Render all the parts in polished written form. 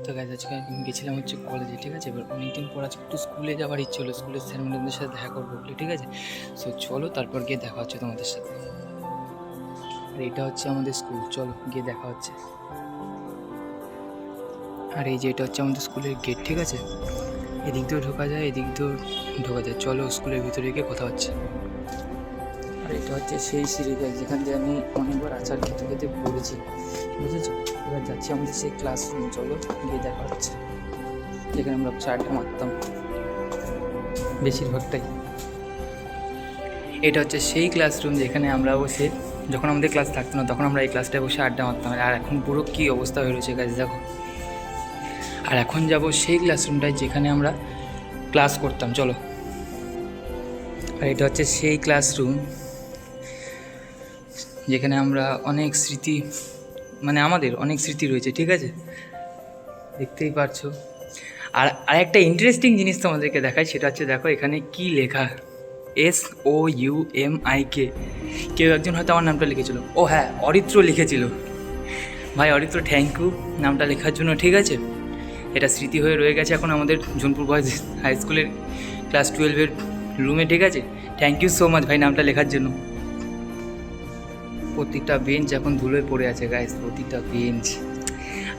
তো গাইজ আজকে আমি গেছিলাম হচ্ছে কলেজে, ঠিক আছে। এবার অনেকদিন পর আজকে একটু স্কুলে যাওয়ার ইচ্ছে হলো, স্কুলের স্যার ম্যাডামদের সাথে দেখা করবো বলে, ঠিক আছে। সো চলো তারপর গিয়ে দেখা হচ্ছে তোমাদের সাথে। আর এটা হচ্ছে আমাদের স্কুল, চলো গিয়ে দেখা হচ্ছে। আর এই যে এটা হচ্ছে আমাদের স্কুলের গেট, ঠিক আছে। এদিক দিয়েও ঢোকা যায়, এদিক দিয়েও ঢোকা যায়। চলো স্কুলের ভিতরে গিয়ে কথা হচ্ছে। আর এটা হচ্ছে সেই সিঁড়ি যেখান দিয়ে আমি অনেকবার আচার খেতে খেতে পড়েছি, বুঝেছো। এবার যাচ্ছি আমাদের সেই ক্লাসরুম, চলো গিয়ে দেখা হচ্ছে, যেখানে আমরা আড্ডা মারতাম বেশিরভাগটাই। এটা হচ্ছে সেই ক্লাসরুম যেখানে আমরা বসে, যখন আমাদের ক্লাস থাকতো না তখন আমরা এই ক্লাসটায় বসে আড্ডা মারতাম। আর এখন পুরো কী অবস্থা হয়ে রয়েছে গাছ দেখো। আর এখন যাব সেই ক্লাসরুমটায় যেখানে আমরা ক্লাস করতাম, চলো। আর এটা হচ্ছে সেই ক্লাসরুম যেখানে আমরা অনেক স্মৃতি, মানে আমাদের অনেক স্মৃতি রয়েছে, ঠিক আছে, দেখতেই পারছো। আর আরেকটা ইন্টারেস্টিং জিনিস তোমাদেরকে দেখায়, সেটা হচ্ছে দেখো এখানে কি লেখা, SOUMIK। কেউ একজন হয়তো আমার নামটা লিখেছিল, ও হ্যাঁ অরিত্র লিখেছিল। ভাই অরিত্র, থ্যাংক ইউ নামটা লেখার জন্য, ঠিক আছে। এটা স্মৃতি হয়ে রয়ে গেছে এখন আমাদের জোনপুর বয়েজ হাই স্কুলের ক্লাস 12-এর রুমে, ঠিক আছে। থ্যাংক ইউ সো মাচ ভাই নামটা লেখার জন্য। প্রতিটা বেঞ্চ এখন ধুলোয় পড়ে আছে গাইস, প্রতিটা বেঞ্চ।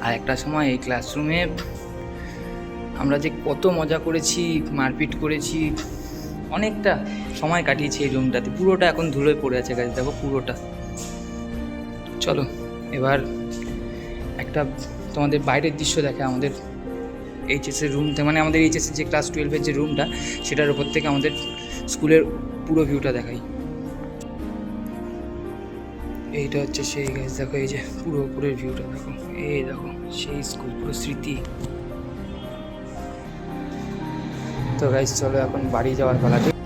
আর একটা সময় এই ক্লাসরুমে আমরা যে কত মজা করেছি, মারপিট করেছি, অনেকটা সময় কাটিয়েছি এই রুমটাতে। পুরোটা এখন ধুলোয় পড়ে আছে গাইস, দেখো পুরোটা। চলো এবার একটা তোমাদের বাইরের দৃশ্য দেখে আমাদের এইচএসের রুম থেকে, মানে আমাদের এইচএসের যে ক্লাস 12-এর যে রুমটা, সেটার উপর থেকে আমাদের স্কুলের পুরো ভিউটা দেখাই। এইটা হচ্ছে সেই গাছ, দেখো এই যে পুরো উপরের ভিউটা দেখো, এই দেখো সেই স্কুল, পুরো স্মৃতি। তো গাইস চলো এখন বাড়ি যাওয়ার পালা, ঠিক